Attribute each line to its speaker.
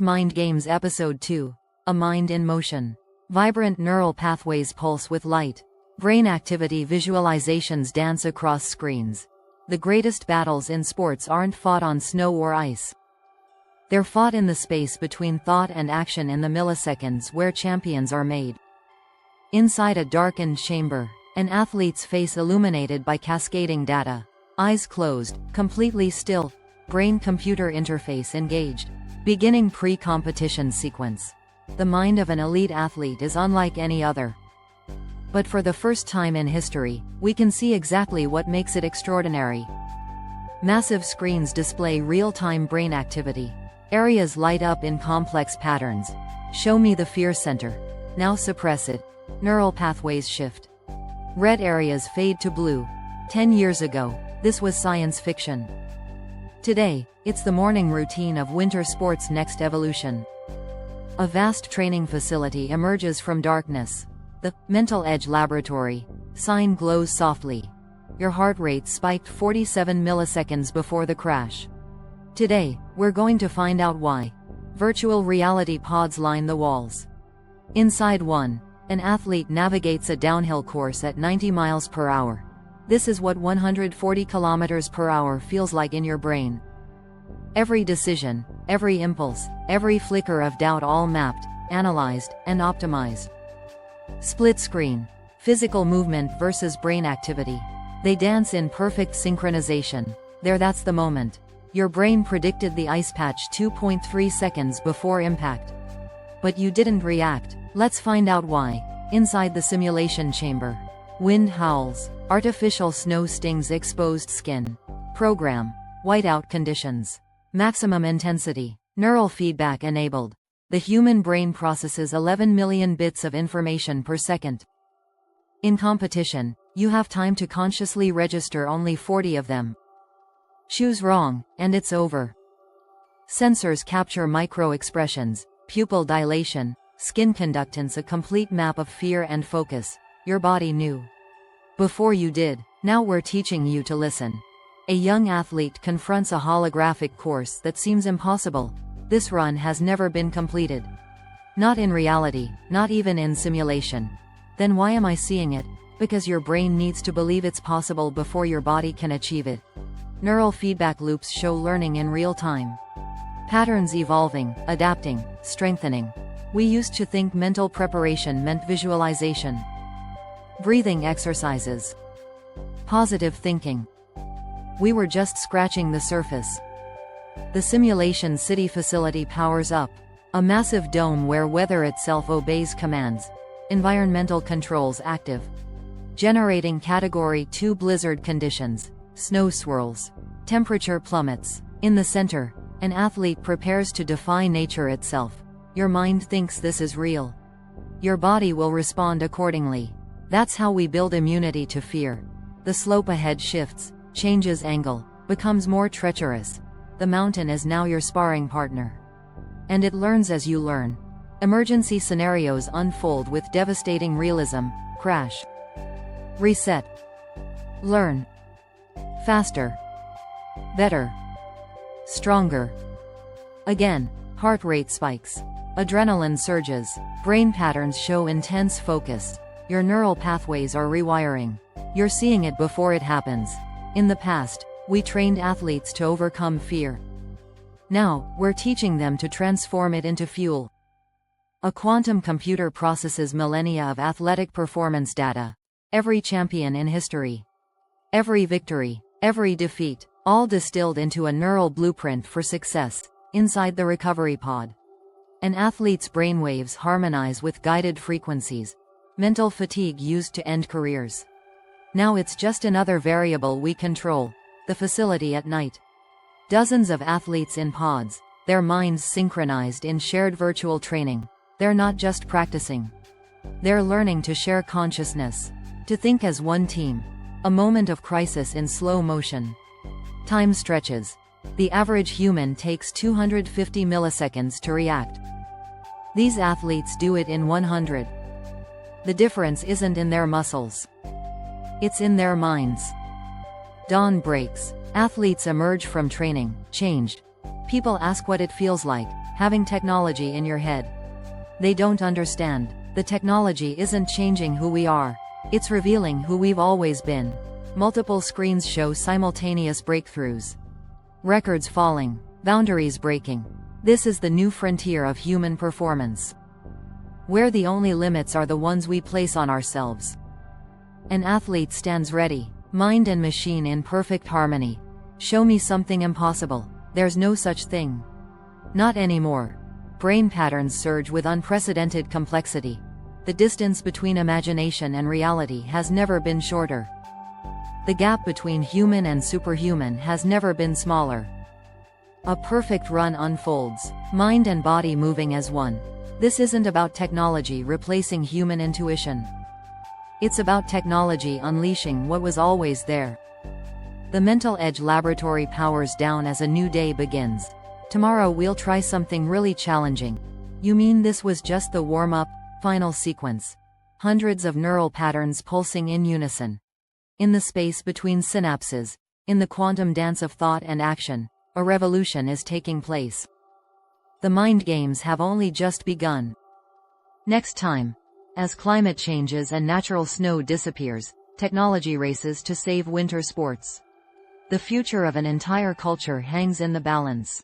Speaker 1: Mind Games Episode 2. A Mind in Motion. Vibrant neural pathways pulse with light. Brain activity visualizations dance across screens. The greatest battles in sports aren't fought on snow or ice. They're fought in the space between thought and action, in the milliseconds where champions are made. Inside a darkened chamber, an athlete's face illuminated by cascading data. Eyes closed, completely still, brain-computer interface engaged. Beginning pre-competition sequence. The mind of an elite athlete is unlike any other. But for the first time in history, we can see exactly what makes it extraordinary. Massive screens display real-time brain activity. Areas light up in complex patterns. Show me the fear center. Now suppress it. Neural pathways shift. Red areas fade to blue. 10 years ago, this was science fiction. Today, it's the morning routine of winter sports' next evolution. A vast training facility emerges from darkness. The Mental Edge Laboratory. Sign glows softly. Your heart rate spiked 47 milliseconds before the crash. Today, we're going to find out why. Virtual reality pods line the walls. Inside one, an athlete navigates a downhill course at 90 miles per hour. This is what 140 kilometers per hour feels like in your brain. Every decision, every impulse, every flicker of doubt, all mapped, analyzed, and optimized. Split screen. Physical movement versus brain activity. They dance in perfect synchronization. That's the moment. Your brain predicted the ice patch 2.3 seconds before impact. But you didn't react. Let's find out why. Inside the simulation chamber. Wind howls. Artificial snow stings exposed skin. Program. Whiteout conditions. Maximum intensity. Neural feedback enabled. The human brain processes 11 million bits of information per second. In competition, you have time to consciously register only 40 of them. Choose wrong, and it's over. Sensors capture micro-expressions, pupil dilation, skin conductance, a complete map of fear and focus. Your body knew before you did. Now we're teaching you to listen. A young athlete confronts a holographic course that seems impossible. This run has never been completed. Not in reality, not even in simulation. Then why am I seeing it? Because your brain needs to believe it's possible before your body can achieve it. Neural feedback loops show learning in real time. Patterns evolving, adapting, strengthening. We used to think mental preparation meant visualization. Breathing exercises. Positive thinking. We were just scratching the surface. The simulation city facility powers up. A massive dome where weather itself obeys commands. Environmental controls active. Generating Category 2 blizzard conditions. Snow swirls. Temperature plummets. In the center, an athlete prepares to defy nature itself. Your mind thinks this is real. Your body will respond accordingly. That's how we build immunity to fear. The slope ahead shifts, changes angle, becomes more treacherous. The mountain is now your sparring partner. And it learns as you learn. Emergency scenarios unfold with devastating realism. Crash. Reset. Learn. Faster. Better. Stronger. Again, heart rate spikes. Adrenaline surges. Brain patterns show intense focus. Your neural pathways are rewiring. You're seeing it before it happens. In the past, we trained athletes to overcome fear. Now, we're teaching them to transform it into fuel. A quantum computer processes millennia of athletic performance data. Every champion in history. Every victory. Every defeat. All distilled into a neural blueprint for success. Inside the recovery pod. An athlete's brainwaves harmonize with guided frequencies. Mental fatigue used to end careers. Now it's just another variable we control. The facility at night. Dozens of athletes in pods, their minds synchronized in shared virtual training. They're not just practicing. They're learning to share consciousness. To think as one team. A moment of crisis in slow motion. Time stretches. The average human takes 250 milliseconds to react. These athletes do it in 100. The difference isn't in their muscles. It's in their minds. Dawn breaks. Athletes emerge from training, changed. People ask what it feels like. having technology in your head. They don't understand. The technology isn't changing who we are. It's revealing who we've always been. Multiple screens show simultaneous breakthroughs. Records falling. Boundaries breaking. This is the new frontier of human performance, where the only limits are the ones we place on ourselves. An athlete stands ready, mind and machine in perfect harmony. Show me something impossible. There's no such thing. Not anymore. Brain patterns surge with unprecedented complexity. The distance between imagination and reality has never been shorter. The gap between human and superhuman has never been smaller. A perfect run unfolds, mind and body moving as one. This isn't about technology replacing human intuition. It's about technology unleashing what was always there. The Mental Edge Laboratory powers down as a new day begins. Tomorrow we'll try something really challenging. You mean this was just the warm-up, final sequence? Hundreds of neural patterns pulsing in unison. In the space between synapses, in the quantum dance of thought and action, a revolution is taking place. The mind games have only just begun. Next time, as climate changes and natural snow disappears, technology races to save winter sports. The future of an entire culture hangs in the balance.